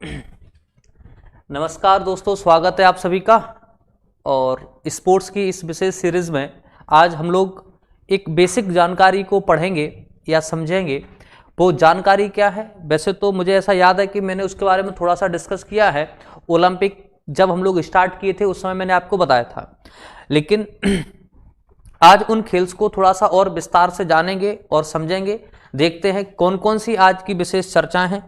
नमस्कार दोस्तों, स्वागत है आप सभी का। और स्पोर्ट्स की इस विशेष सीरीज में आज हम लोग एक बेसिक जानकारी को पढ़ेंगे या समझेंगे। वो जानकारी क्या है? वैसे तो मुझे ऐसा याद है कि मैंने उसके बारे में थोड़ा सा डिस्कस किया है। ओलंपिक जब हम लोग स्टार्ट किए थे उस समय मैंने आपको बताया था, लेकिन आज उन खेल्स को थोड़ा सा और विस्तार से जानेंगे और समझेंगे। देखते हैं कौन कौन सी आज की विशेष चर्चाएं हैं।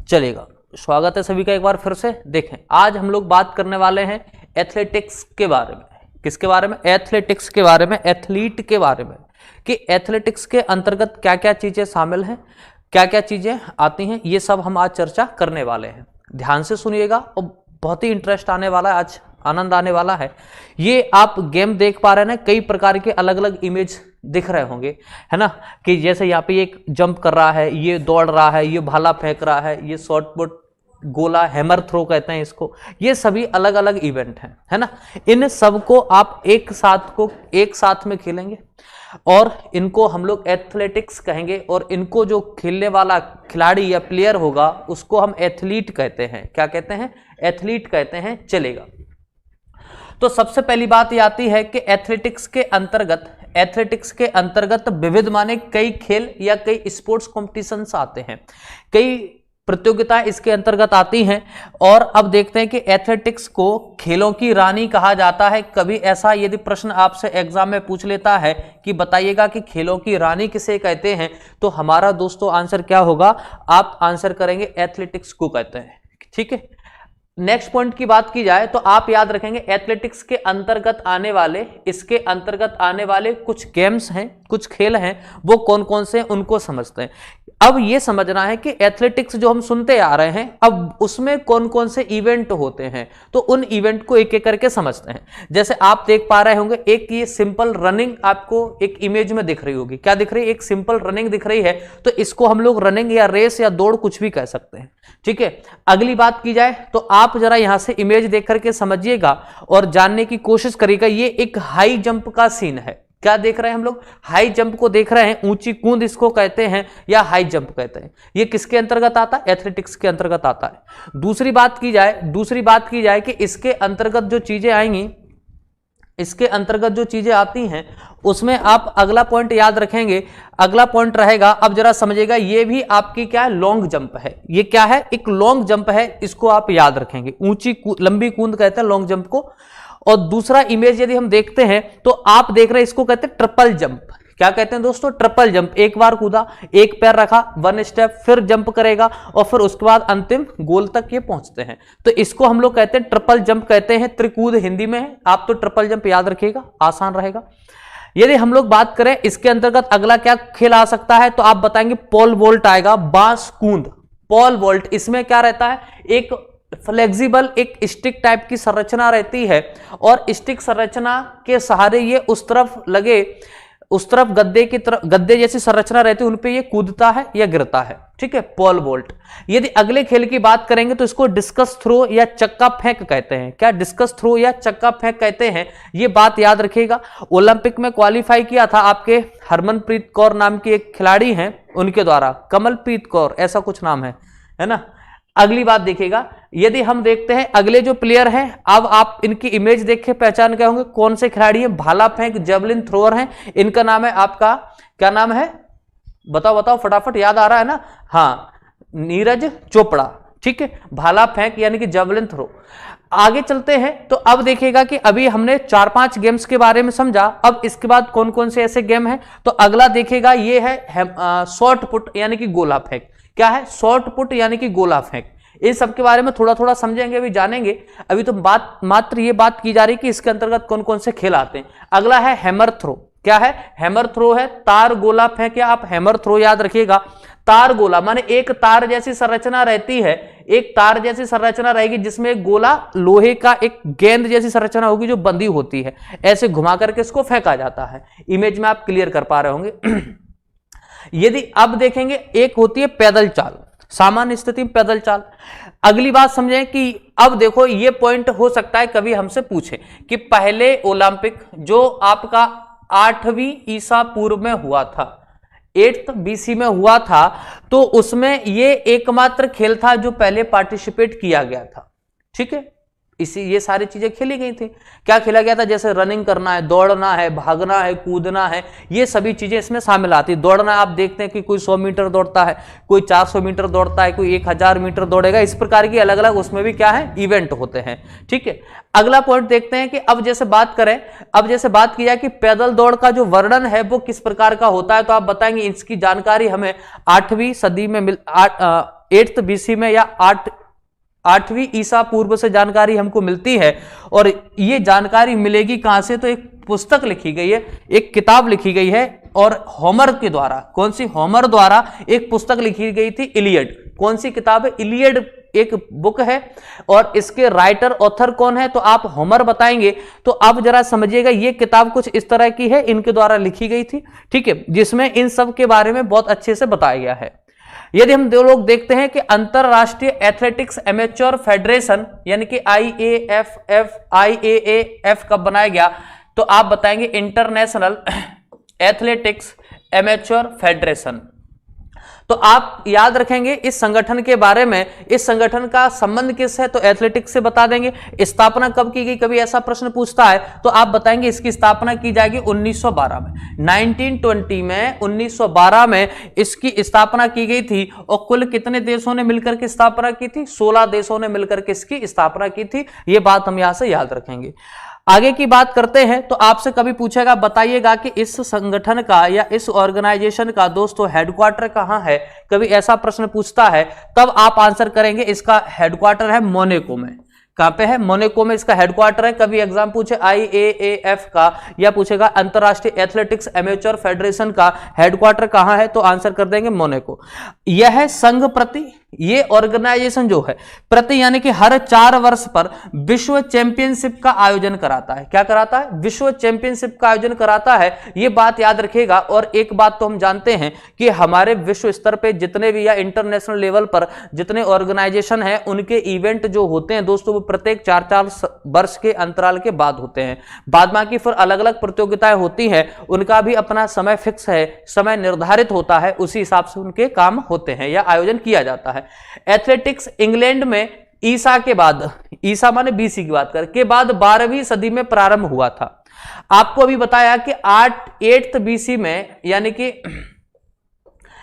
चलेगा, स्वागत है सभी का एक बार फिर से। देखें, आज हम लोग बात करने वाले हैं एथलेटिक्स के बारे में। किसके बारे में? एथलेटिक्स के बारे में, एथलीट के बारे में, कि एथलेटिक्स के अंतर्गत क्या क्या चीजें शामिल हैं, क्या क्या चीजें आती हैं, ये सब हम आज चर्चा करने वाले हैं। ध्यान से सुनिएगा और बहुत ही इंटरेस्ट आने वाला है, आज आनंद आने वाला है। ये आप गेम देख पा रहे हैं ना, कई प्रकार के अलग अलग इमेज दिख रहे होंगे, है ना, कि जैसे यहाँ पे एक जंप कर रहा है, ये दौड़ रहा है, ये भाला फेंक रहा है, ये शॉट पुट, गोला, हैमर थ्रो कहते हैं इसको। ये सभी अलग अलग इवेंट हैं, है ना। इन सब को आप एक साथ में खेलेंगे और इनको हम लोग एथलेटिक्स कहेंगे। और इनको जो खेलने वाला खिलाड़ी या प्लेयर होगा उसको हम एथलीट कहते हैं। क्या कहते हैं? एथलीट कहते हैं। चलेगा, तो सबसे पहली बात ये आती है कि एथलेटिक्स के अंतर्गत विविध माने कई खेल या कई स्पोर्ट्स कॉम्पिटिशन्स आते हैं, कई प्रतियोगिताएं इसके अंतर्गत आती हैं। और अब देखते हैं कि एथलेटिक्स को खेलों की रानी कहा जाता है। कभी ऐसा यदि प्रश्न आपसे एग्जाम में पूछ लेता है कि बताइएगा कि खेलों की रानी किसे कहते हैं, तो हमारा दोस्तों आंसर क्या होगा? आप आंसर करेंगे एथलेटिक्स को कहते हैं। ठीक है, नेक्स्ट पॉइंट की बात की जाए तो आप याद रखेंगे एथलेटिक्स के अंतर्गत आने वाले, इसके अंतर्गत आने वाले कुछ गेम्स हैं, कुछ खेल हैं, वो कौन कौन से हैं उनको समझते हैं। अब ये समझना है कि एथलेटिक्स जो हम सुनते आ रहे हैं, अब उसमें कौन कौन से इवेंट होते हैं, तो उन इवेंट को एक एक करके समझते हैं। जैसे आप देख पा रहे होंगे, एक ये सिंपल रनिंग आपको एक इमेज में दिख रही होगी। क्या दिख रही है? एक सिंपल रनिंग दिख रही है, तो इसको हम लोग रनिंग या रेस या दौड़ कुछ भी कह सकते हैं। ठीक है, अगली बात की जाए तो आप जरा यहां से इमेज देख करके समझिएगा और जानने की कोशिश करिएगा। ये एक हाई जंप का सीन है। क्या देख रहे हैं हम लोग? हाई जंप को देख रहे हैं। ऊंची कूद इसको कहते हैं या हाई जंप कहते हैं। ये किसके अंतर्गत आता है? एथलेटिक्स के अंतर्गत आता है। दूसरी बात की जाए कि इसके अंतर्गत जो चीजें आएंगी, इसके अंतर्गत जो चीजें आती हैं उसमें आप अगला पॉइंट याद रखेंगे। अगला पॉइंट रहेगा, अब जरा समझिएगा, ये भी आपकी क्या है? लॉन्ग जंप है। ये क्या है? एक लॉन्ग जंप है, इसको आप याद रखेंगे। ऊंची लंबी कूद कहते हैं लॉन्ग जंप को। और दूसरा इमेज यदि हम देखते हैं तो आप देख रहे हैं, इसको कहते हैं ट्रिपल जंप। क्या कहते हैं दोस्तों? Triple jump. एक बार कूदा, एक पैर रखा, वन स्टेप, फिर जंप करेगा और फिर उसके बाद अंतिम गोल तक ये पहुंचते हैं, तो इसको हम लोग कहते हैं ट्रिपल जंप कहते हैं। त्रिकूद हिंदी में है, आप तो ट्रिपल जंप याद रखिएगा, आसान रहेगा। यदि हम लोग बात करें इसके अंतर्गत अगला क्या खेल आ सकता है, तो आप बताएंगे पोल वॉल्ट आएगा, बांस कूद। पोल वॉल्ट, इसमें क्या रहता है? एक फ्लेक्सिबल, एक स्टिक टाइप की संरचना रहती है और स्टिक संरचना के सहारे ये उस तरफ लगे, उस तरफ गद्दे की तरफ, गद्दे जैसी संरचना रहती है, उन पे ये कूदता है या गिरता है। ठीक है, पोल वॉल्ट। यदि अगले खेल की बात करेंगे तो इसको डिस्कस थ्रो या चक्का फेंक कहते हैं। क्या? डिस्कस थ्रो या चक्का फेंक कहते हैं। ये बात याद रखिएगा। ओलंपिक में क्वालिफाई किया था आपके हरमनप्रीत कौर नाम की एक खिलाड़ी हैं, उनके द्वारा, कमलप्रीत कौर ऐसा कुछ नाम है ना। अगली बात देखिएगा, यदि हम देखते हैं अगले जो प्लेयर हैं, अब आप इनकी इमेज देख के पहचान गए होंगे कौन से खिलाड़ी हैं। भाला फेंक, जेवलिन थ्रोअर हैं। इनका नाम है आपका, क्या नाम है? बताओ फटाफट, याद आ रहा है ना? हाँ, नीरज चोपड़ा। ठीक है, भाला फेंक यानी कि जेवलिन थ्रो। आगे चलते हैं तो अब देखिएगा कि अभी हमने 4-5 गेम्स के बारे में समझा। अब इसके बाद कौन कौन से ऐसे गेम हैं, तो अगला देखिएगा ये है शॉर्ट पुट यानी कि गोला फेंक। क्या है? शॉर्ट पुट यानी कि गोला फेंक। इन सब के बारे में थोड़ा थोड़ा समझेंगे, अभी जानेंगे। अभी तो मात्र ये बात की जा रही है कि इसके अंतर्गत कौन कौन से खेल आते हैं। अगला है हैमर थ्रो। क्या है? हैमर थ्रो है तार गोला फेंक, या आप हैमर थ्रो याद रखिएगा। तार गोला माने एक तार जैसी संरचना रहती है, एक तार जैसी संरचना रहेगी जिसमें एक गोला, लोहे का एक गेंद जैसी संरचना होगी जो बंधी होती है, ऐसे घुमा करके इसको फेंका जाता है। इमेज में आप क्लियर कर पा रहे होंगे। यदि अब देखेंगे, एक होती है पैदल चाल, सामान्य स्थिति में पैदल चाल। अगली बात समझें कि अब देखो ये पॉइंट हो सकता है कभी हमसे पूछे कि पहले ओलंपिक जो आपका 8वीं ईसा पूर्व में हुआ था, 8th BC में हुआ था, तो उसमें ये एकमात्र खेल था जो पहले पार्टिसिपेट किया गया था। ठीक है, ये सारी चीजें खेली गई थी। क्या खेला गया था? जैसे रनिंग करना है, दौड़ना है, भागना है, कूदना है, ये सभी चीजें इसमें शामिल आती। दौड़ना आप देखते हैं कि कोई 100 मीटर दौड़ता है, कोई 400 मीटर दौड़ता है, कोई 1000 मीटर दौड़ेगा। इस प्रकार की अलग अलग उसमें भी क्या है, इवेंट होते हैं। ठीक है, अगला पॉइंट देखते हैं कि अब जैसे बात की जाए कि पैदल दौड़ का जो वर्णन है वो किस प्रकार का होता है, तो आप बताएंगे इसकी जानकारी हमें 8वीं सदी में 8th BC में या 8वीं ईसा पूर्व से जानकारी हमको मिलती है। और ये जानकारी मिलेगी कहां से? तो एक पुस्तक लिखी गई है, एक किताब लिखी गई है, और होमर के द्वारा। कौन सी? होमर द्वारा एक पुस्तक लिखी गई थी, इलियड। कौन सी किताब है? इलियड एक बुक है, और इसके राइटर ऑथर कौन है? तो आप होमर बताएंगे। तो आप जरा समझिएगा, ये किताब कुछ इस तरह की है, इनके द्वारा लिखी गई थी। ठीक है, जिसमें इन सब के बारे में बहुत अच्छे से बताया गया है। यदि हम दो लोग देखते हैं कि अंतरराष्ट्रीय एथलेटिक्स एमेच्योर फेडरेशन यानी कि IAAF कब बनाया गया, तो आप बताएंगे इंटरनेशनल एथलेटिक्स एमेच्योर फेडरेशन। तो आप याद रखेंगे इस संगठन के बारे में, इस संगठन का संबंध किस है, तो एथलेटिक्स से बता देंगे। स्थापना कब की गई, कभी ऐसा प्रश्न पूछता है तो आप बताएंगे इसकी स्थापना की जाएगी 1912 में, 1920 में, 1912 में इसकी स्थापना की गई थी। और कुल कितने देशों ने मिलकर के स्थापना की थी? 16 देशों ने मिलकर के इसकी स्थापना की थी। यह बात हम यहां से याद रखेंगे। आगे की बात करते हैं तो आपसे कभी पूछेगा, बताइएगा कि इस संगठन का या इस ऑर्गेनाइजेशन का दोस्तों हेडक्वार्टर कहां है, कभी ऐसा प्रश्न पूछता है, तब आप आंसर करेंगे इसका हेडक्वार्टर है मोनाको में। कहां पे है? मोनाको में इसका हेडक्वार्टर है। कभी एग्जाम पूछे IAAF का या पूछेगा अंतरराष्ट्रीय एथलेटिक्स एमेच्योर फेडरेशन का हेडक्वार्टर कहां है, तो आंसर कर देंगे मोनाको। यह संघ प्रति, ये ऑर्गेनाइजेशन जो है प्रति यानी कि हर 4 वर्ष पर विश्व चैंपियनशिप का आयोजन कराता है। क्या कराता है? विश्व चैंपियनशिप का आयोजन कराता है। ये बात याद रखिएगा। और एक बात तो हम जानते हैं कि हमारे विश्व स्तर पे जितने भी या इंटरनेशनल लेवल पर जितने ऑर्गेनाइजेशन हैं, उनके इवेंट जो होते हैं दोस्तों, वो प्रत्येक 4-4 वर्ष के अंतराल के बाद होते हैं। बाद बाकी फिर अलग अलग प्रतियोगिताएं होती हैं, उनका भी अपना समय फिक्स है, समय निर्धारित होता है, उसी हिसाब से उनके काम होते हैं या आयोजन किया जाता है। एथलेटिक्स इंग्लैंड में ईसा के बाद, ईसा माने BC की बात कर के बाद 12वीं सदी में प्रारंभ हुआ था। आपको अभी बताया कि 8th BC में, यानी कि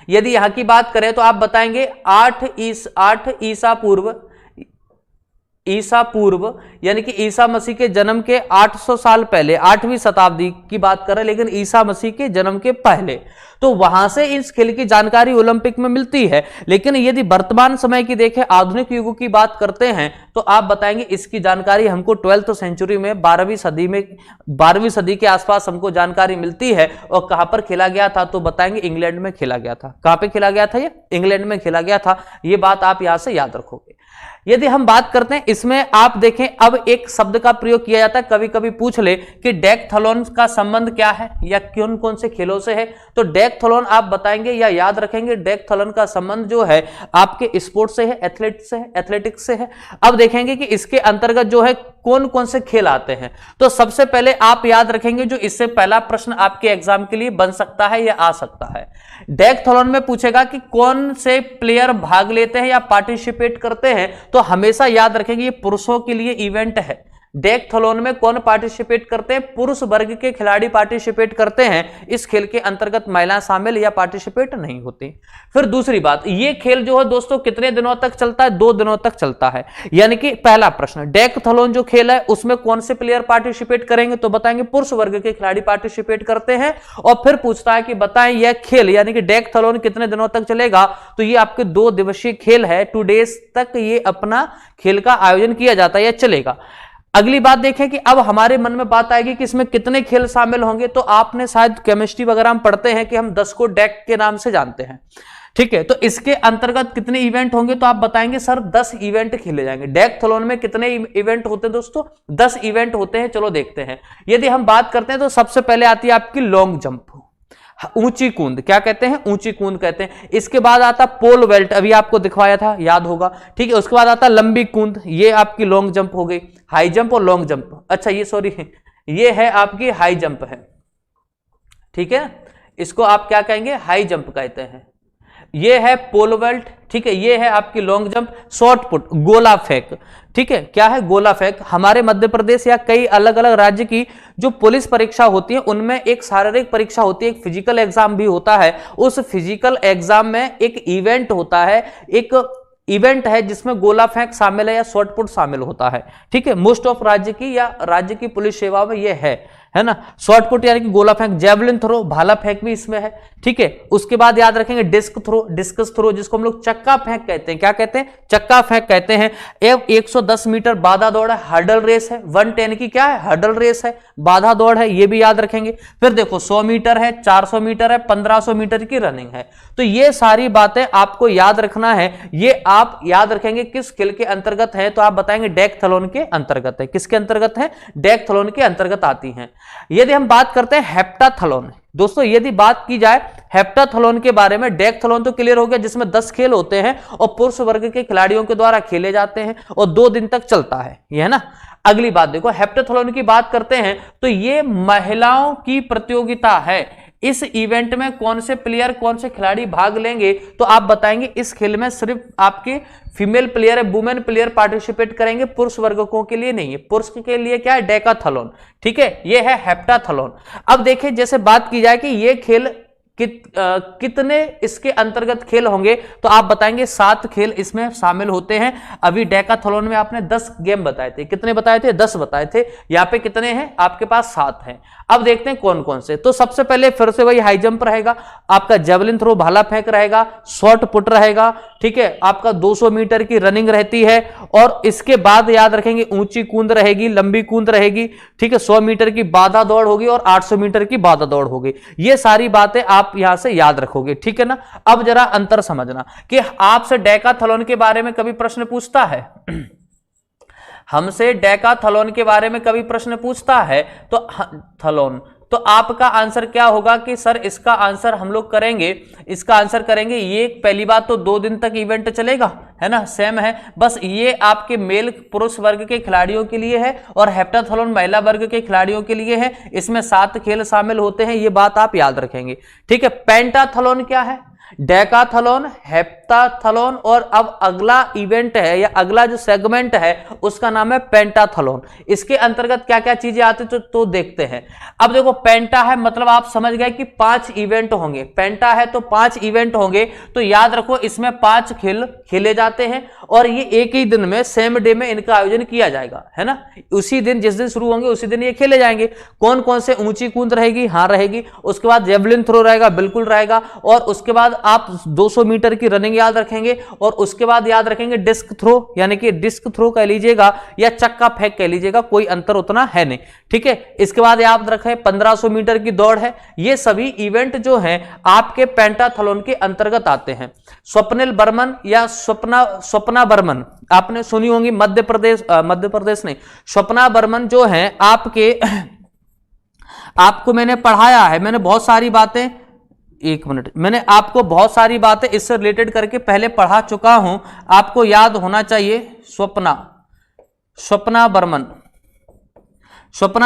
यदि यहां की बात करें तो आप बताएंगे 8 ईसा पूर्व यानी कि ईसा मसीह के जन्म के 800 साल पहले, 8वीं शताब्दी की बात करें, लेकिन ईसा मसीह के जन्म के पहले, तो वहां से इस खेल की जानकारी ओलंपिक में मिलती है। लेकिन यदि वर्तमान समय की देखें, आधुनिक युग की बात करते हैं, तो आप बताएंगे इसकी जानकारी हमको 12th सेंचुरी में 12वीं सदी के आसपास हमको जानकारी मिलती है। और कहां पर खेला गया था, तो बताएंगे इंग्लैंड में खेला गया था। कहां पे खेला गया था? ये इंग्लैंड में खेला गया था। ये बात आप यहां से याद रखोगे। यदि हम बात करते हैं इसमें, आप देखें अब एक शब्द का प्रयोग किया जाता है, कभी कभी पूछ ले कि डेकथलॉन का संबंध क्या है या कौन कौन से खेलों से है, तो डेकथलॉन आप बताएंगे या याद रखेंगे, डेकथलॉन का संबंध जो है आपके स्पोर्ट्स से है, एथलेटिक्स से है। अब देखेंगे कि इसके अंतर्गत जो है कौन कौन से खेल आते हैं। तो सबसे पहले आप याद रखेंगे, जो इससे पहला प्रश्न आपके एग्जाम के लिए बन सकता है या आ सकता है, डेकथलॉन में पूछेगा कि कौन से प्लेयर भाग लेते हैं या पार्टिसिपेट करते हैं, तो हमेशा याद रखेंगे ये पुरुषों के लिए इवेंट है। डेकथलॉन में कौन पार्टिसिपेट करते हैं? पुरुष वर्ग के खिलाड़ी पार्टिसिपेट करते हैं। इस खेल के अंतर्गत महिलाएं शामिल या पार्टिसिपेट नहीं होती। फिर दूसरी बात, ये खेल जो है दोस्तों कितने दिनों तक चलता है? 2 दिनों तक चलता है। यानी कि पहला प्रश्न, डेकथलॉन जो खेल है उसमें कौन से प्लेयर पार्टिसिपेट करेंगे, तो बताएंगे पुरुष वर्ग के खिलाड़ी पार्टिसिपेट करते हैं। और फिर पूछता है कि बताएं यह खेल यानी कि डेकथलॉन कितने दिनों तक चलेगा, तो ये आपके 2 दिवसीय खेल है। 2 डेज तक ये अपना खेल का आयोजन किया जाता है या चलेगा। अगली बात देखें कि अब हमारे मन में बात आएगी कि इसमें कितने खेल शामिल होंगे, तो आपने शायद केमिस्ट्री वगैरह में पढ़ते हैं कि हम 10 को डेक के नाम से जानते हैं। ठीक है, तो इसके अंतर्गत कितने इवेंट होंगे, तो आप बताएंगे सर 10 इवेंट खेले जाएंगे। डेकथलॉन में कितने इवेंट होते हैं दोस्तों? 10 इवेंट होते हैं। चलो देखते हैं। यदि हम बात करते हैं तो सबसे पहले आती है आपकी लॉन्ग जंप, ऊंची कूंद, क्या कहते हैं? ऊंची कूंद कहते हैं। इसके बाद आता पोल वेल्ट, अभी आपको दिखवाया था, याद होगा। ठीक है, उसके बाद आता लंबी कूंद, ये आपकी लॉन्ग जंप हो गई। हाई जंप और लॉन्ग जंप, अच्छा ये सॉरी ये है आपकी हाई जंप है। ठीक है, इसको आप क्या कहेंगे, हाई जंप कहते हैं। ये है पोल वॉल्ट, ठीक है, ये है आपकी लॉन्ग जंप, शॉर्ट पुट, गोला फेंक, ठीक है, क्या है, गोला फेंक। हमारे मध्य प्रदेश या कई अलग अलग राज्य की जो पुलिस परीक्षा होती है उनमें एक शारीरिक परीक्षा होती है, एक फिजिकल एग्जाम भी होता है। उस फिजिकल एग्जाम में एक इवेंट होता है, एक इवेंट है जिसमें गोला फेंक शामिल है या शॉर्ट पुट शामिल होता है, ठीक है। मोस्ट ऑफ राज्य की या राज्य की पुलिस सेवा में यह है ना। शॉर्ट पुट यानी कि गोला फेंक, जेवलिन थ्रो, भाला फेंक भी इसमें है, ठीक है। उसके बाद याद रखेंगे डिस्क थ्रो, डिस्कस थ्रो जिसको हम लोग चक्का फेंक कहते हैं, क्या कहते हैं, चक्का फेंक कहते हैं। 110 मीटर बाधा दौड़ है, हर्डल रेस है। 110 की क्या है, हर्डल रेस है, बाधा दौड़ है, ये भी याद रखेंगे। फिर देखो 100 मीटर है, 400 मीटर है, 1500 मीटर की रनिंग है। तो ये सारी बातें आपको याद रखना है। ये आप याद रखेंगे किस खेल के अंतर्गत है, तो आप बताएंगे डेकथलॉन के अंतर्गत है। किसके अंतर्गत है, डेकथलॉन के अंतर्गत आती हैं। यदि हम बात करते हैं हेप्टाथलॉन, दोस्तों यदि बात की जाए हेप्टाथलॉन के बारे में, डेकथलॉन तो क्लियर हो गया जिसमें 10 खेल होते हैं और पुरुष वर्ग के खिलाड़ियों के द्वारा खेले जाते हैं और 2 दिन तक चलता है, यह है ना। अगली बात देखो, हेप्टाथलॉन की बात करते हैं तो यह महिलाओं की प्रतियोगिता है। इस इवेंट में कौन से प्लेयर, कौन से खिलाड़ी भाग लेंगे, तो आप बताएंगे इस खेल में सिर्फ आपके फीमेल प्लेयर है, वुमेन प्लेयर पार्टिसिपेट करेंगे, पुरुष वर्गों के लिए नहीं है। पुरुष के लिए क्या है, डेकाथलॉन, ठीक है, ये है हेप्टाथलॉन। अब देखिए जैसे बात की जाए कि ये खेल कितने इसके अंतर्गत खेल होंगे, तो आप बताएंगे 7 खेल इसमें शामिल होते हैं। अभी डेकाथलॉन में आपने 10 गेम बताए थे, कितने बताए थे, 10 बताए थे। यहां पे कितने हैं, आपके पास 7 हैं। अब देखते हैं कौन कौन से। तो सबसे पहले फिर से वही हाई जंप रहेगा, आपका जेवलिन थ्रो, भाला फेंक रहेगा, शॉर्ट पुट रहेगा, ठीक है, आपका 200 मीटर की रनिंग रहती है। और इसके बाद याद रखेंगे ऊंची कूद रहेगी, लंबी कूद रहेगी, ठीक है, 100 मीटर की बाधा दौड़ होगी और 800 मीटर की बाधा दौड़ होगी। ये सारी बातें आप यहां से याद रखोगे, ठीक है ना। अब जरा अंतर समझना कि आपसे डेकाथलॉन के बारे में कभी प्रश्न पूछता है हमसे डेकाथलॉन के बारे में कभी प्रश्न पूछता है तो थलॉन, तो आपका आंसर क्या होगा कि सर इसका आंसर हम लोग करेंगे, इसका आंसर करेंगे ये। पहली बात तो 2 दिन तक इवेंट चलेगा, है ना, सेम है, बस ये आपके मेल पुरुष वर्ग के खिलाड़ियों के लिए है और हेप्टाथलॉन महिला वर्ग के खिलाड़ियों के लिए है। इसमें 7 खेल शामिल होते हैं, ये बात आप याद रखेंगे, ठीक है। पेंटाथलॉन क्या है, डेकाथलॉन, हेप्टाथलॉन, और अब अगला इवेंट है या अगला जो सेगमेंट है उसका नाम है पेंटाथलॉन। इसके अंतर्गत क्या क्या चीजें आती तो देखते हैं। अब देखो पेंटा है मतलब आप समझ गए कि 5 इवेंट होंगे। पेंटा है तो 5 इवेंट होंगे, तो याद रखो इसमें 5 खेल खेले जाते हैं और ये एक ही दिन में, सेम डे में इनका आयोजन किया जाएगा, है ना। उसी दिन, जिस दिन शुरू होंगे उसी दिन ये खेले जाएंगे। कौन कौन से, ऊंची कूद रहेगी, हाँ रहेगी, उसके बाद जेवलिन थ्रो रहेगा, बिल्कुल रहेगा, और उसके बाद आप 200 मीटर की रनिंग याद रखेंगे और उसके बाद याद रखेंगे डिस्क थ्रो, यानी कि डिस्क थ्रो कह लीजिएगा या चक्का फेंक कह लीजिएगा, कोई अंतर उतना है नहीं, ठीक है। इसके बाद याद रखें 1500 मीटर की दौड़ है। ये सभी इवेंट जो हैं आपके पेंटाथलॉन के अंतर्गत आते हैं। स्वप्निल बर्मन या स्वप्ना बर्मन आपने सुनी होंगी, मध्य प्रदेश नहीं, स्वप्ना बर्मन जो है आपके आपको मैंने पढ़ाया है, मैंने बहुत सारी बातें, एक मिनट, मैंने आपको बहुत सारी बातें इससे रिलेटेड करके पहले पढ़ा चुका हूं, आपको याद होना चाहिए। स्वप्ना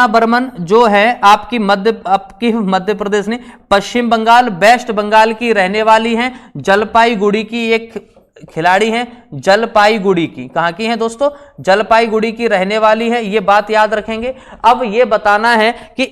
बर्मन जो है आपकी मध्य प्रदेश नहीं, पश्चिम बंगाल, वेस्ट बंगाल की रहने वाली हैं, जलपाईगुड़ी की एक खिलाड़ी हैं, जलपाईगुड़ी की, कहां की हैं दोस्तों, जलपाईगुड़ी की रहने वाली है, ये बात याद रखेंगे। अब ये बताना है कि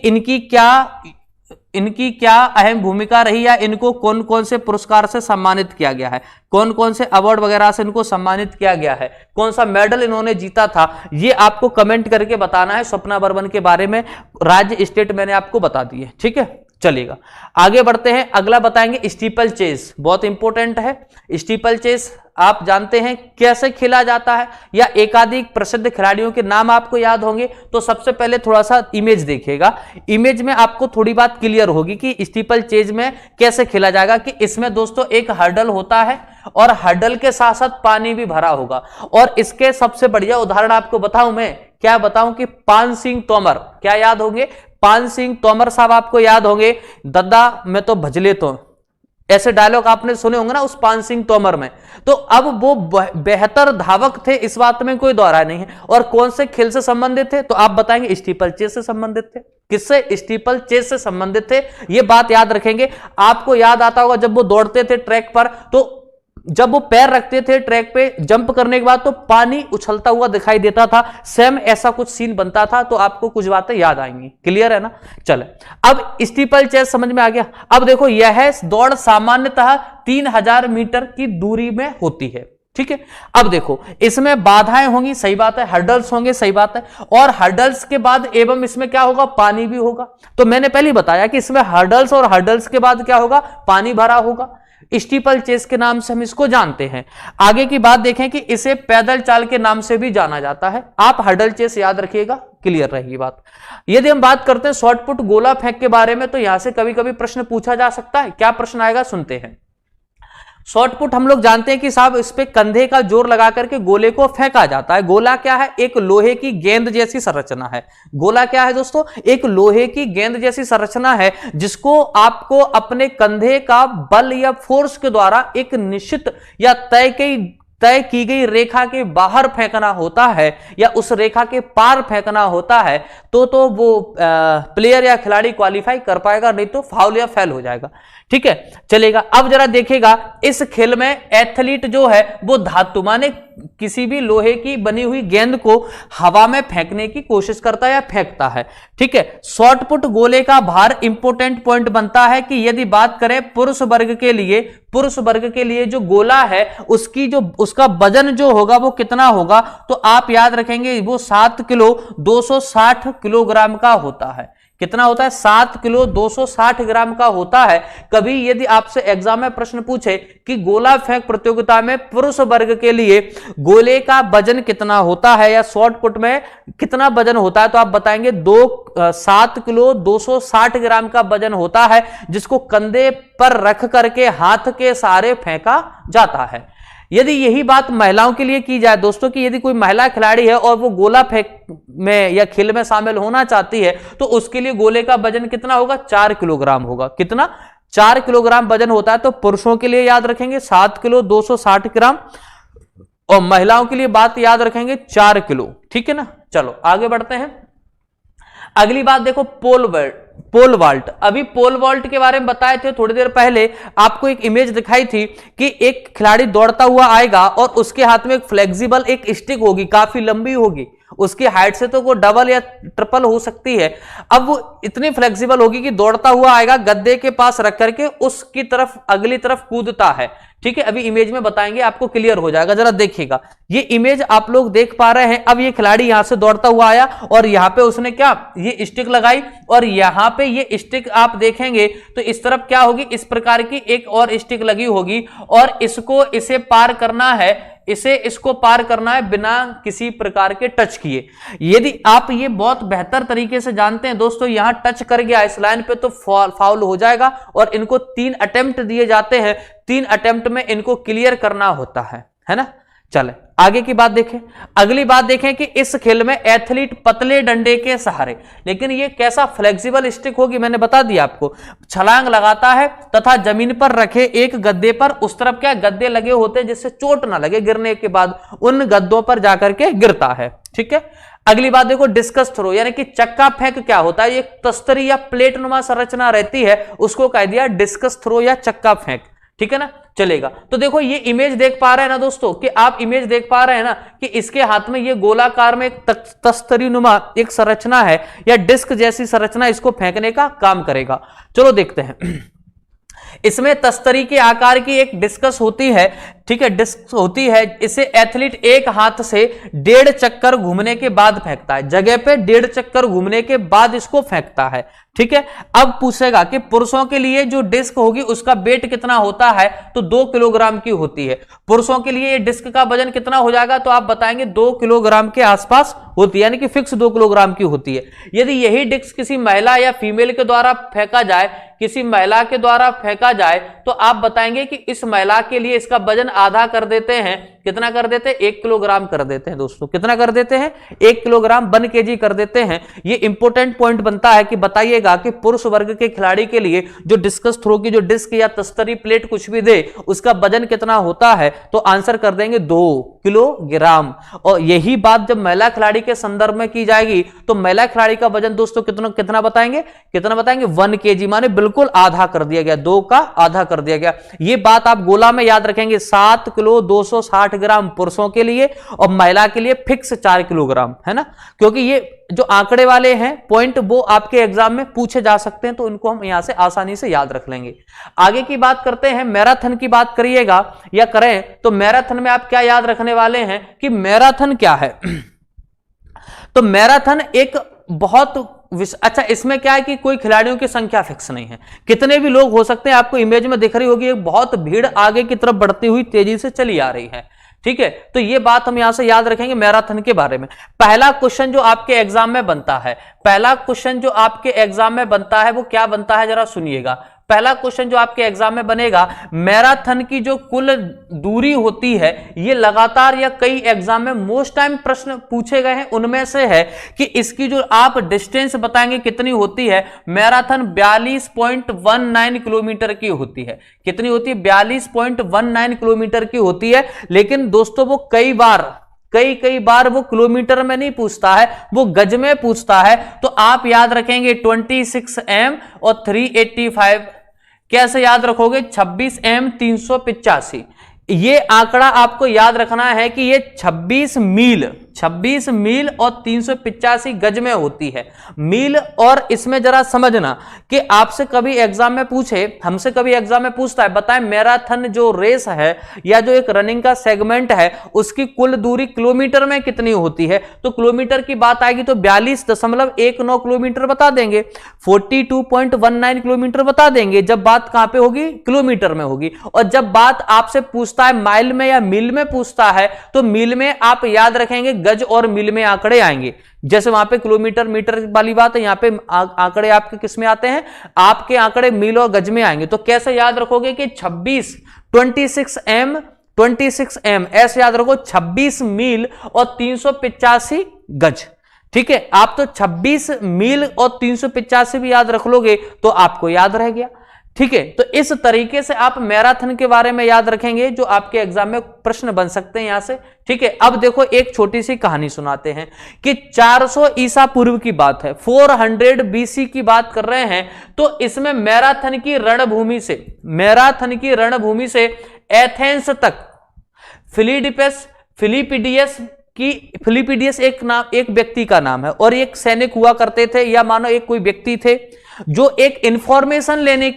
इनकी क्या अहम भूमिका रही या इनको कौन कौन से पुरस्कार से सम्मानित किया गया है, कौन कौन से अवार्ड वगैरह से इनको सम्मानित किया गया है, कौन सा मेडल इन्होंने जीता था, ये आपको कमेंट करके बताना है। स्वप्ना बर्मन के बारे में राज्य स्टेट मैंने आपको बता दिए, ठीक है। चलिएगा आगे बढ़ते हैं। अगला बताएंगे स्टीपल चेस, बहुत इंपॉर्टेंट है। स्टीपल चेस आप जानते हैं कैसे खेला जाता है या एकाधिक प्रसिद्ध खिलाड़ियों के नाम आपको याद होंगे। तो सबसे पहले थोड़ा सा इमेज देखिएगा, इमेज में आपको थोड़ी बात क्लियर होगी कि स्टीपल चेज में कैसे खेला जाएगा। कि इसमें दोस्तों एक हर्डल होता है और हर्डल के साथ साथ पानी भी भरा होगा। और इसके सबसे बढ़िया उदाहरण आपको बताऊं, मैं क्या बताऊं कि पान सिंह तोमर, क्या याद होंगे, पान सिंह तोमर साहब आपको याद होंगे, दद्दा मैं तो भजले तो, ऐसे डायलॉग आपने सुने होंगे ना उस पान सिंह तोमर में। तो अब वो बेहतर धावक थे, इस बात में कोई दोहरा नहीं है। और कौन से खेल से संबंधित थे? तो आप बताएंगे स्टीपल चेस से संबंधित थे। किससे? स्टीपल चेस से संबंधित थे। ये बात याद रखेंगे। आपको याद आता होगा जब वो दौड़ते थे ट्रैक पर, तो जब वो पैर रखते थे ट्रैक पे जंप करने के बाद तो पानी उछलता हुआ दिखाई देता था। सेम ऐसा कुछ सीन बनता था। तो आपको कुछ बातें याद आएंगी। क्लियर है ना? चले, अब स्टीपल चेस समझ में आ गया। अब देखो, यह दौड़ सामान्यतः 3000 मीटर की दूरी में होती है। ठीक है, अब देखो इसमें बाधाएं होंगी, सही बात है, हर्डल्स होंगे, सही बात है, और हर्डल्स के बाद एवं इसमें क्या होगा? पानी भी होगा। तो मैंने पहले ही बताया कि इसमें हर्डल्स और हर्डल्स के बाद क्या होगा? पानी भरा होगा। स्टीपल चेस के नाम से हम इसको जानते हैं। आगे की बात देखें कि इसे पैदल चाल के नाम से भी जाना जाता है। आप हर्डल चेस याद रखिएगा, क्लियर रहेगी बात। यदि हम बात करते हैं शॉर्टपुट गोला फेंक के बारे में, तो यहां से कभी कभी प्रश्न पूछा जा सकता है। क्या प्रश्न आएगा? सुनते हैं। शॉर्टपुट हम लोग जानते हैं कि साहब इस पे कंधे का जोर लगा करके गोले को फेंका जाता है। गोला क्या है? एक लोहे की गेंद जैसी संरचना है। गोला क्या है दोस्तों? एक लोहे की गेंद जैसी संरचना है, जिसको आपको अपने कंधे का बल या फोर्स के द्वारा एक निश्चित या तय की गई रेखा के बाहर फेंकना होता है या उस रेखा के पार फेंकना होता है। तो वो प्लेयर या खिलाड़ी क्वालिफाई कर पाएगा, नहीं तो फाउल या फेल हो जाएगा। ठीक है, चलेगा। अब जरा देखिएगा, इस खेल में एथलीट जो है वो धातु माने किसी भी लोहे की बनी हुई गेंद को हवा में फेंकने की कोशिश करता है या फेंकता है। ठीक है, शॉर्टपुट गोले का भार इंपोर्टेंट पॉइंट बनता है कि यदि बात करें पुरुष वर्ग के लिए जो गोला है उसका वजन जो होगा वो कितना होगा? तो आप याद रखेंगे वो 7 किलो 260 किलोग्राम का होता है। कितना होता है? 7 किलो 260 ग्राम का होता है। कभी यदि आपसे एग्जाम में प्रश्न पूछे कि गोला फेंक प्रतियोगिता में पुरुष वर्ग के लिए गोले का वजन कितना होता है या शॉर्टपुट में कितना वजन होता है, तो आप बताएंगे 7 किलो 260 ग्राम का वजन होता है, जिसको कंधे पर रख करके हाथ के सहारे फेंका जाता है। यदि यही बात महिलाओं के लिए की जाए दोस्तों, कि यदि कोई महिला खिलाड़ी है और वो गोला फेंक में या खेल में शामिल होना चाहती है, तो उसके लिए गोले का वजन कितना होगा? 4 किलोग्राम होगा। कितना? 4 किलोग्राम वजन होता है। तो पुरुषों के लिए याद रखेंगे 7 किलो 260 ग्राम और महिलाओं के लिए बात याद रखेंगे 4 किलो। ठीक है ना? चलो आगे बढ़ते हैं। अगली बात देखो, पोल वॉल्ट। अभी पोल वॉल्ट के बारे में बताए थे थोड़ी देर पहले, आपको एक इमेज दिखाई थी कि एक खिलाड़ी दौड़ता हुआ आएगा और उसके हाथ में एक फ्लेक्सिबल एक स्टिक होगी, काफी लंबी होगी, उसकी हाइट से तो वो डबल या ट्रिपल हो सकती है। अब वो इतनी फ्लेक्सिबल होगी कि दौड़ता हुआ आएगा, गद्दे के पास रख करके उसकी तरफ अगली तरफ कूदता है। ठीक है, अभी इमेज में बताएंगे, आपको क्लियर हो जाएगा। जरा देखिएगा, ये इमेज आप लोग देख पा रहे हैं। अब ये खिलाड़ी यहां से दौड़ता हुआ आया और यहां पे उसने क्या, ये स्टिक लगाई और यहां पे ये स्टिक आप देखेंगे तो इस तरफ क्या होगी, इस प्रकार की एक और स्टिक लगी होगी और इसे पार करना है, इसको पार करना है बिना किसी प्रकार के टच किए। यदि आप ये बहुत बेहतर तरीके से जानते हैं दोस्तों, यहां टच कर गया इस लाइन पे तो फाउल हो जाएगा और इनको 3 अटेम्प्ट दिए जाते हैं। 3 अटेम्प्ट में इनको क्लियर करना होता है ना? चले आगे की बात देखें। अगली बात देखें कि इस खेल में एथलीट पतले डंडे के सहारे, लेकिन ये कैसा फ्लेक्सिबल स्टिक होगी मैंने बता दिया आपको, छलांग लगाता है तथा जमीन पर रखे एक गद्दे पर, उस तरफ क्या गद्दे लगे होते हैं जिससे चोट ना लगे गिरने के बाद, उन गद्दों पर जाकर के गिरता है। ठीक है, अगली बात देखो, डिस्कस थ्रो यानी कि चक्का फेंक क्या होता है, एक तस्तरी या प्लेट नुमा संरचना रहती है, उसको कह दिया डिस्कस थ्रो या चक्का फेंक। ठीक है ना? चलेगा। तो देखो ये इमेज देख पा रहे हैं ना दोस्तों, कि आप इमेज देख पा रहे हैं ना कि इसके हाथ में ये गोलाकार में एक तस्तरी नुमा एक संरचना है या डिस्क जैसी संरचना, इसको फेंकने का काम करेगा। चलो देखते हैं। इसमें तस्तरी के आकार की एक डिस्कस होती है। ठीक है, डिस्क होती है। इसे एथलीट एक हाथ से 1.5 चक्कर घूमने के बाद फेंकता है, जगह पे 1.5 चक्कर घूमने के बाद इसको फेंकता है। ठीक है, अब पूछेगा कि पुरुषों के लिए जो डिस्क होगी उसका वेट कितना होता है, तो 2 किलोग्राम की होती है। पुरुषों के लिए डिस्क का वजन कितना हो जाएगा, तो आप बताएंगे 2 किलोग्राम के आसपास होती है, यानी कि फिक्स 2 किलोग्राम की होती है। यदि यही डिस्क किसी महिला या फीमेल के द्वारा फेंका जाए, किसी महिला के द्वारा फेंका जाए, तो आप बताएंगे कि इस महिला के लिए इसका वजन आधा कर देते हैं कितना कर देते हैं, 1 किलोग्राम कर देते हैं दोस्तों। कितना कर देते हैं, 1 किलोग्राम 1 kg कर देते हैं। ये इंपॉर्टेंट पॉइंट बनता है कि बताइएगा कि पुरुष वर्ग के खिलाड़ी के लिए जो डिस्कस थ्रो की जो डिस्क या तस्तरी प्लेट कुछ भी दे उसका वजन कितना होता है, तो आंसर कर देंगे 2 किलोग्राम। और यही बात जब महिला खिलाड़ी के संदर्भ में की जाएगी तो महिला खिलाड़ी का वजन दोस्तों कितना बताएंगे, 1 kg, माने बिल्कुल आधा कर दिया गया, 2 का आधा कर दिया गया। ये बात आप गोला में याद रखेंगे, 7 किलो 260 ग्राम पुरुषों के लिए और महिला के लिए फिक्स 4 किलोग्राम, है ना। क्योंकि ये जो आंकड़े वाले हैं पॉइंट वो आपके एग्जाम में पूछे जा सकते हैं, तो इनको हम यहां से आसानी से याद रख लेंगे। आगे की बात करते हैं, मैराथन की बात करिएगा या करें तो मैराथन में आप क्या याद रखने वाले हैं कि मैराथन क्या है। तो मैराथन एक बहुत अच्छा, इसमें क्या है कि कोई खिलाड़ियों की संख्या फिक्स नहीं है, कितने भी लोग हो सकते हैं। आपको इमेज में दिख रही होगी एक बहुत भीड़ आगे की तरफ बढ़ती हुई तेजी से चली आ रही है, ठीक है। तो ये बात हम यहां से याद रखेंगे मैराथन के बारे में। पहला क्वेश्चन जो आपके एग्जाम में बनता है, पहला क्वेश्चन जो आपके एग्जाम में बनता है वो क्या बनता है, जरा सुनिएगा। पहला क्वेश्चन जो आपके एग्जाम में बनेगा, मैराथन की जो कुल दूरी होती है, ये लगातार या कई एग्जाम में मोस्ट टाइम प्रश्न पूछे गए हैं, उनमें से है कि इसकी जो आप डिस्टेंस बताएंगे कितनी होती है। मैराथन 42.19 किलोमीटर की होती है। कितनी होती है, 42.19 किलोमीटर की होती है। लेकिन दोस्तों वो कई बार वो किलोमीटर में नहीं पूछता है, वो गज में पूछता है। तो आप याद रखेंगे 26 m और 385, कैसे याद रखोगे, 26 m 385। ये आंकड़ा आपको याद रखना है कि ये 26 मील और 385 गज में होती है मील। और इसमें जरा समझना कि आपसे कभी एग्जाम में पूछे, हमसे कभी एग्जाम में पूछता है, बताएं मैराथन जो रेस है या जो एक रनिंग का सेगमेंट है उसकी कुल दूरी किलोमीटर में कितनी होती है, तो किलोमीटर की बात आएगी तो 42.19 किलोमीटर बता देंगे, 42.19 किलोमीटर बता देंगे। जब बात कहां पे होगी, किलोमीटर में होगी। और जब बात आपसे पूछता है माइल में या मील में पूछता है, तो मील में आप याद रखेंगे गज और मील में आंकड़े आएंगे। जैसे वहां पे किलोमीटर मीटर वाली बात है, यहां पे आंकड़े आपके किस में आते हैं, आपके आंकड़े मील और गज में आएंगे। तो कैसे याद रखोगे कि 26 m ऐसे याद रखो, 26 मील और 385 गज, ठीक है। आप तो 26 मील और 385 भी याद रख लोगे तो आपको याद रह गया, ठीक है। तो इस तरीके से आप मैराथन के बारे में याद रखेंगे जो आपके एग्जाम में प्रश्न बन सकते हैं यहां से, ठीक है। अब देखो एक छोटी सी कहानी सुनाते हैं कि 400 ईसा पूर्व की बात है, 400 BC की बात कर रहे हैं। तो इसमें मैराथन की रणभूमि से एथेंस तक फिलिपिडियस एक व्यक्ति का नाम है और एक सैनिक हुआ करते थे, या मानो एक कोई व्यक्ति थे जो एक इंफॉर्मेशन देने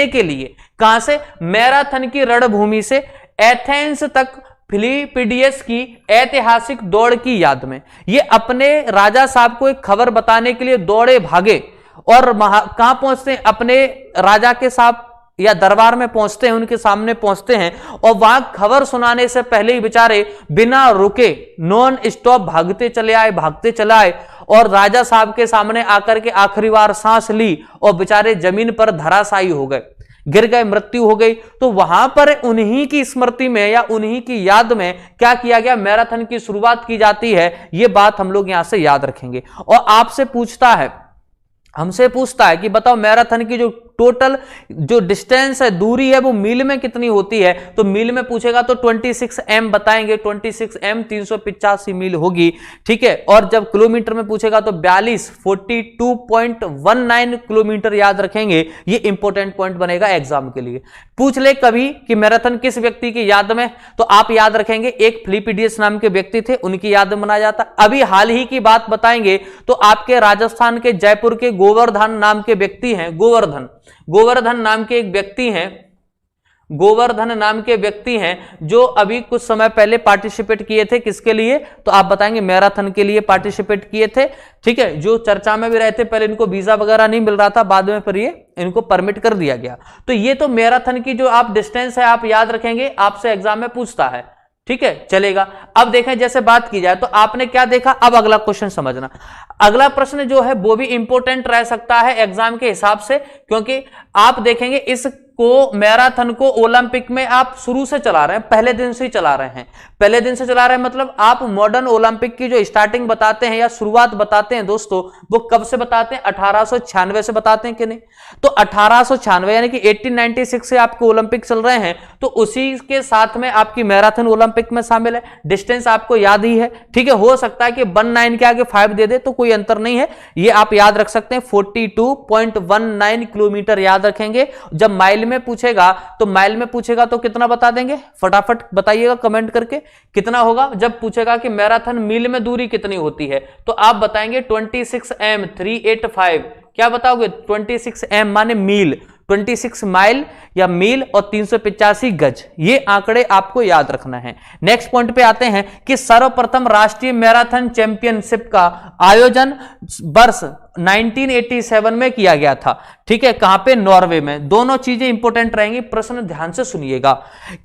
के लिए कहां से, मैराथन की रणभूमि से एथेंस तक फिलिपिडियस की ऐतिहासिक दौड़ की याद में ये अपने राजा साहब को एक खबर बताने के लिए दौड़े भागे। और कहां पहुंचते हैं, अपने राजा के साथ या दरबार में पहुंचते हैं, उनके सामने पहुंचते हैं और वहां खबर सुनाने से पहले ही बेचारे बिना रुके नॉन स्टॉप भागते चले आए और राजा साहब के सामने आकर के आखिरी बार सांस ली और बेचारे जमीन पर धराशायी हो गए, गिर गए, मृत्यु हो गई। तो वहां पर उन्हीं की स्मृति में या उन्हीं की याद में क्या किया गया, मैराथन की शुरुआत की जाती है। यह बात हम लोग यहां से याद रखेंगे। और हमसे पूछता है कि बताओ मैराथन की जो टोटल जो डिस्टेंस है, दूरी है, वो मील में कितनी होती है। तो मील में पूछेगा तो 26 m बताएंगे, 26 m 385 मील होगी, ठीक है। और जब किलोमीटर में पूछेगा तो 42.19 किलोमीटर याद रखेंगे। ये इंपॉर्टेंट पॉइंट बनेगा एग्जाम के लिए। पूछ ले कभी कि मैराथन किस व्यक्ति की याद में, तो आप याद रखेंगे एक फिलिपिडियस नाम के व्यक्ति थे, उनकी याद में मनाया जाता। अभी हाल ही की बात बताएंगे तो आपके राजस्थान के जयपुर के गोवर्धन नाम के व्यक्ति हैं, गोवर्धन नाम के व्यक्ति हैं जो अभी कुछ समय पहले पार्टिसिपेट किए थे, किसके लिए, तो आप बताएंगे मैराथन के लिए पार्टिसिपेट किए थे, ठीक है। जो चर्चा में भी रहते, पहले इनको वीजा वगैरह नहीं मिल रहा था, बाद में फिर ये इनको परमिट कर दिया गया। तो ये तो मैराथन की जो आप डिस्टेंस है आप याद रखेंगे, आपसे एग्जाम में पूछता है, ठीक है, चलेगा। अब देखें जैसे बात की जाए तो आपने क्या देखा, अब अगला क्वेश्चन समझना। अगला प्रश्न जो है वो भी इंपॉर्टेंट रह सकता है एग्जाम के हिसाब से, क्योंकि आप देखेंगे इस को मैराथन को ओलंपिक में आप शुरू से चला रहे हैं, पहले दिन से ही चला रहे हैं। पहले दिन से चला रहे हैं मतलब आप मॉडर्न ओलंपिक की जो स्टार्टिंग बताते हैं या शुरुआत बताते हैं दोस्तों, वो कब से बताते हैं? 1896 से बताते हैं कि नहीं? तो 1896 यानी कि 1896 से आपके ओलंपिक चल रहे हैं, तो उसी के साथ में आपकी मैराथन ओलंपिक में शामिल है। डिस्टेंस आपको याद ही है, ठीक है। हो सकता है कि 19 के आगे 5 दे दे तो कोई अंतर नहीं है, ये आप याद रख सकते हैं। 42.19 किलोमीटर याद रखेंगे। जब माइल में पूछेगा तो माइल में पूछेगा तो कितना बता देंगे? फटाफट बताइएगा कमेंट करके कितना होगा। जब पूछेगा कि मैराथन मील में दूरी कितनी होती है तो आप बताएंगे 26 m 385। क्या बताओगे? 26 m माने मील, 26 माइल या मील और 385 गज। ये आंकड़े आपको याद रखना है। नेक्स्ट पॉइंट पे आते हैं कि सर्वप्रथम राष्ट्रीय मैराथन चैंपियनशिप का आयोजन वर्ष 1987 में किया गया था, ठीक है। कहां पे? नॉर्वे में। दोनों चीजें इंपॉर्टेंट रहेंगी, प्रश्न ध्यान से सुनिएगा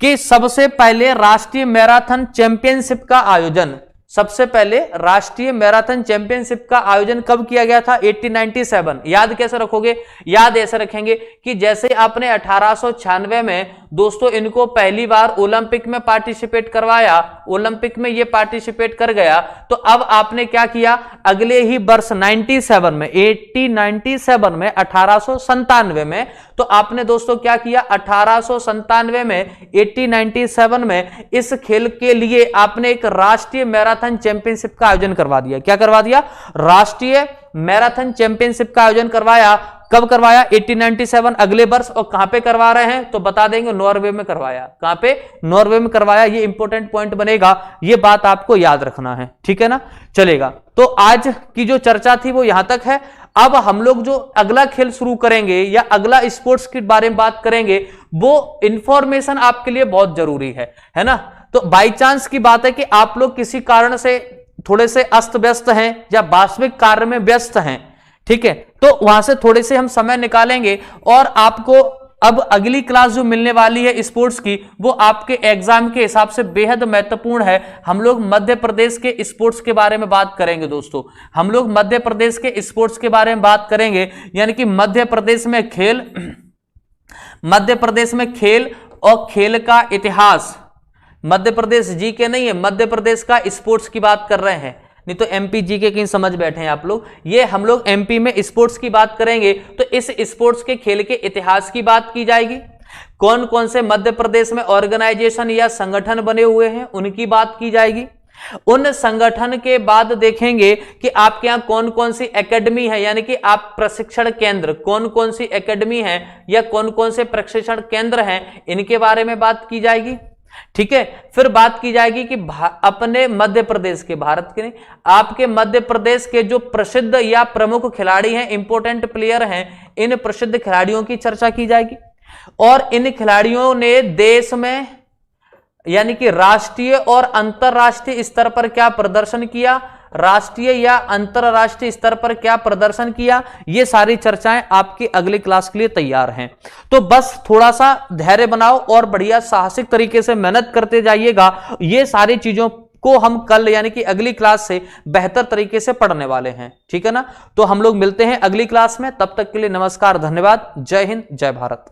कि सबसे पहले राष्ट्रीय मैराथन चैंपियनशिप का आयोजन, सबसे पहले राष्ट्रीय मैराथन चैंपियनशिप का आयोजन कब किया गया था? 1897। याद कैसे रखोगे? याद ऐसे रखेंगे कि जैसे आपने 1896 में दोस्तों इनको पहली बार ओलंपिक में पार्टिसिपेट करवाया, ओलंपिक में ये पार्टिसिपेट कर गया, तो अब आपने क्या किया? अगले ही वर्ष 97 में 1897 में 1897 में तो आपने दोस्तों क्या किया? 1897 में 1897 में इस खेल के लिए आपने एक राष्ट्रीय मैराथन चैंपियनशिप का आयोजन करवा दिया। क्या करवा दिया? राष्ट्रीय मैराथन चैंपियनशिप का आयोजन करवाया। कब करवाया? 1897 अगले वर्ष। और कहां पे करवा रहे हैं तो बता देंगे, नॉर्वे में करवाया। कहां पे? नॉर्वे में करवाया। ये इंपॉर्टेंट पॉइंट बनेगा, ये बात आपको याद रखना है, ठीक है ना। चलेगा, तो आज की जो चर्चा थी वो यहां तक है। अब हम लोग जो अगला खेल शुरू करेंगे या अगला स्पोर्ट्स के बारे में बात करेंगे, वो इंफॉर्मेशन आपके लिए बहुत जरूरी है ना। तो बाई चांस की बात है कि आप लोग किसी कारण से थोड़े से अस्त व्यस्त हैं या वास्तविक कार्य में व्यस्त हैं, ठीक है, तो वहां से थोड़े से हम समय निकालेंगे और आपको अब अगली क्लास जो मिलने वाली है स्पोर्ट्स की, वो आपके एग्जाम के हिसाब से बेहद महत्वपूर्ण है। हम लोग मध्य प्रदेश के स्पोर्ट्स के बारे में बात करेंगे दोस्तों। हम लोग मध्य प्रदेश के स्पोर्ट्स के बारे में बात करेंगे, यानी कि मध्य प्रदेश में खेल और खेल का इतिहास। मध्य प्रदेश जी के नहीं है, मध्य प्रदेश का स्पोर्ट्स की बात कर रहे हैं, नहीं तो एमपी जी के कहीं समझ बैठे हैं आप लोग। ये हम लोग एमपी में स्पोर्ट्स की बात करेंगे तो इस स्पोर्ट्स के खेल के इतिहास की बात की जाएगी। कौन कौन से मध्य प्रदेश में ऑर्गेनाइजेशन या संगठन बने हुए हैं उनकी बात की जाएगी। उन संगठन के बाद देखेंगे कि आपके यहाँ कौन कौन सी एकेडमी है, यानी कि आप प्रशिक्षण केंद्र, कौन कौन सी एकेडमी है या कौन कौन से प्रशिक्षण केंद्र हैं, इनके बारे में बात की जाएगी, ठीक है। फिर बात की जाएगी कि अपने मध्य प्रदेश के, भारत के नहीं, आपके मध्य प्रदेश के जो प्रसिद्ध या प्रमुख खिलाड़ी हैं, इंपोर्टेंट प्लेयर हैं, इन प्रसिद्ध खिलाड़ियों की चर्चा की जाएगी। और इन खिलाड़ियों ने देश में यानी कि राष्ट्रीय और अंतरराष्ट्रीय स्तर पर क्या प्रदर्शन किया, राष्ट्रीय या अंतरराष्ट्रीय स्तर पर क्या प्रदर्शन किया, ये सारी चर्चाएं आपकी अगली क्लास के लिए तैयार हैं। तो बस थोड़ा सा धैर्य बनाओ और बढ़िया साहसिक तरीके से मेहनत करते जाइएगा। ये सारी चीजों को हम कल यानी कि अगली क्लास से बेहतर तरीके से पढ़ने वाले हैं, ठीक है ना। तो हम लोग मिलते हैं अगली क्लास में, तब तक के लिए नमस्कार, धन्यवाद, जय हिंद, जय भारत।